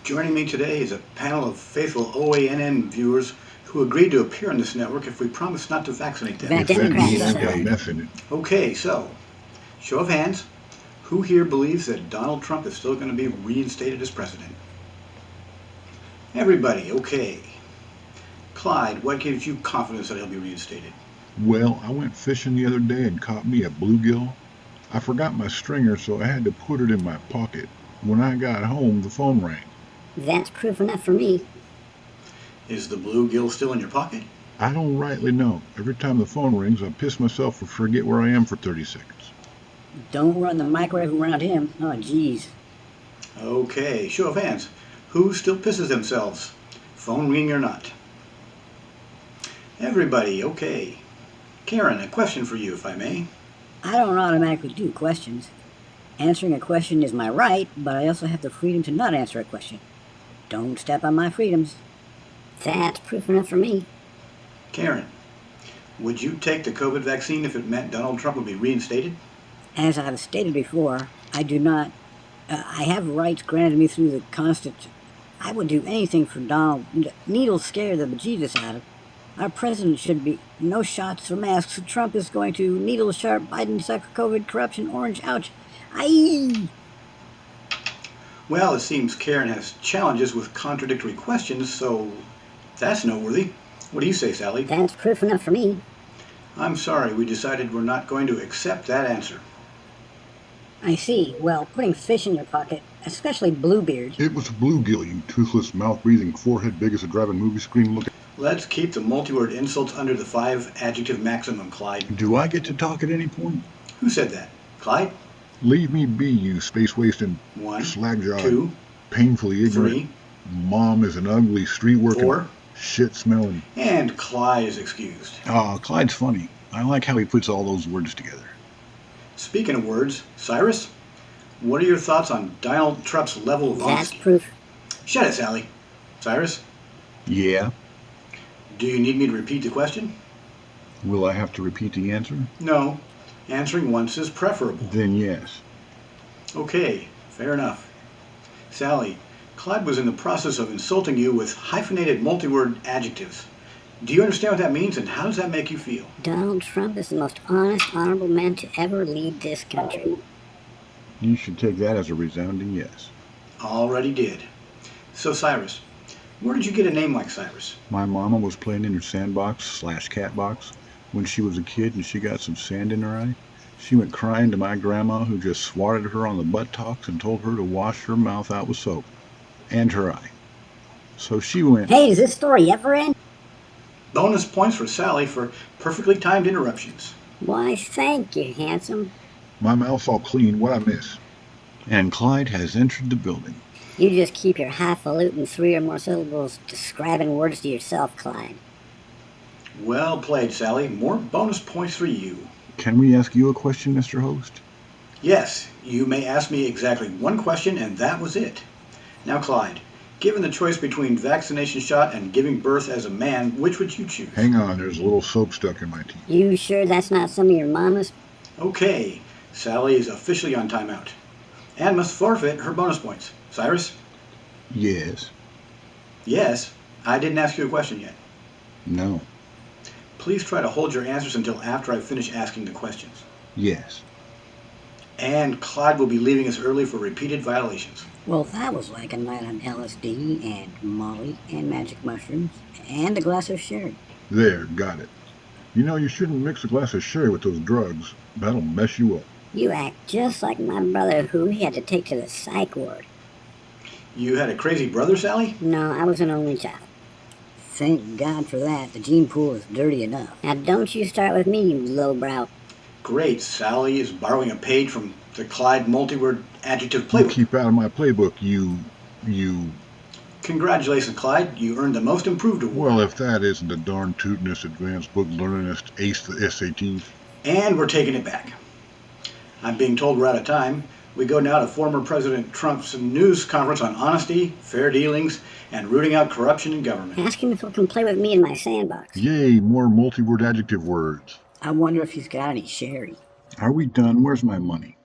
Joining me today is a panel of faithful OANN viewers who agreed to appear on this network if we promise not to vaccinate them. If that means I've got Democrats. meth in it. Okay, so, show of hands, who here believes that Donald Trump is still going to be reinstated as president? Everybody, okay. Clyde, what gives you confidence that he'll be reinstated? Well, I went fishing the other day and caught me a bluegill. I forgot my stringer, so I had to put it in my pocket. When I got home, the phone rang. That's proof enough for me. Is the bluegill still in your pocket? I don't rightly know. Every time the phone rings, I piss myself or forget where I am for 30 seconds. Don't run the microwave around him. Oh, jeez. Okay, show of hands, who still pisses themselves? Phone ringing or not? Everybody, okay. Karen, a question for you, if I may. I don't automatically do questions. Answering a question is my right, but I also have the freedom to not answer a question. Don't step on my freedoms. That's proof enough for me. Karen, would you take the COVID vaccine if it meant Donald Trump would be reinstated? As I've stated before, I do not. I have rights granted me through the Constitution. I would do anything for Donald. Needles scare the bejesus out of. Our president should be no shots or masks. Trump is going to needle sharp. Biden sucks. COVID, corruption, orange. Ouch. Aye. Well, it seems Karen has challenges with contradictory questions, so that's noteworthy. What do you say, Sally? That's proof enough for me. I'm sorry, we decided we're not going to accept that answer. I see. Well, putting fish in your pocket, especially Bluebeard. It was a bluegill, you toothless, mouth-breathing, forehead big as a driving movie screen looking. Let's keep the multi-word insults under the 5-adjective maximum, Clyde. Do I get to talk at any point? Who said that? Clyde? Leave me be, you space-wasting, 1, slack-jawed, 2, painfully ignorant. 3, Mom is an ugly, street-working, 4, shit-smelling. and Clyde is excused. Oh, Clyde's funny. I like how he puts all those words together. Speaking of words, Cyrus, what are your thoughts on Donald Trump's level of That's honesty? proof. Shut it, Sally. Cyrus, Yeah? do you need me to repeat the question? Will I have to repeat the answer? No. Answering once is preferable. Then yes. Okay, fair enough. Sally, Clyde was in the process of insulting you with hyphenated multi-word adjectives. Do you understand what that means, and how does that make you feel? Donald Trump is the most honest, honorable man to ever lead this country. You should take that as a resounding yes. Already did. So, Cyrus, where did you get a name like Cyrus? My mama was playing in her sandbox/cat box when she was a kid and she got some sand in her eye. She went crying to my grandma, who just swatted her on the buttocks and told her to wash her mouth out with soap. And her eye. So she went, Hey, does this story ever end? Bonus points for Sally for perfectly timed interruptions. Why, thank you, handsome. My mouth's all clean. What I miss? and Clyde has entered the building. You just keep your highfalutin 3 or more syllables describing words to yourself, Clyde. Well played, Sally. More bonus points for you. Can we ask you a question, Mr. Host? Yes, you may ask me exactly one question, and that was it. Now, Clyde, given the choice between vaccination shot and giving birth as a man, which would you choose? Hang on, there's a little soap stuck in my teeth. You sure that's not some of your mama's? Okay, Sally is officially on timeout and must forfeit her bonus points. Cyrus? Yes. Yes, I didn't ask you a question yet. No. Please try to hold your answers until after I finish asking the questions. Yes. And Clyde will be leaving us early for repeated violations. Well, that was like a night on LSD and Molly and magic mushrooms and a glass of sherry. There, got it. You know, you shouldn't mix a glass of sherry with those drugs. That'll mess you up. You act just like my brother who he had to take to the psych ward. You had a crazy brother, Sally? No, I was an only child. Thank God for that. The gene pool is dirty enough. Now don't you start with me, you lowbrow. Great, Sally is borrowing a page from the Clyde multi-word adjective You playbook. keep out of my playbook, you... Congratulations, Clyde. You earned the most improved award. Well, if that isn't the darn tootinest, advanced book learningest, ace the SATs. And we're taking it back. I'm being told we're out of time. We go now to former President Trump's news conference on honesty, fair dealings, and rooting out corruption in government. Ask him if he'll come play with me in my sandbox. Yay, more multi-word adjective words. I wonder if he's got any sherry. Are we done? Where's my money?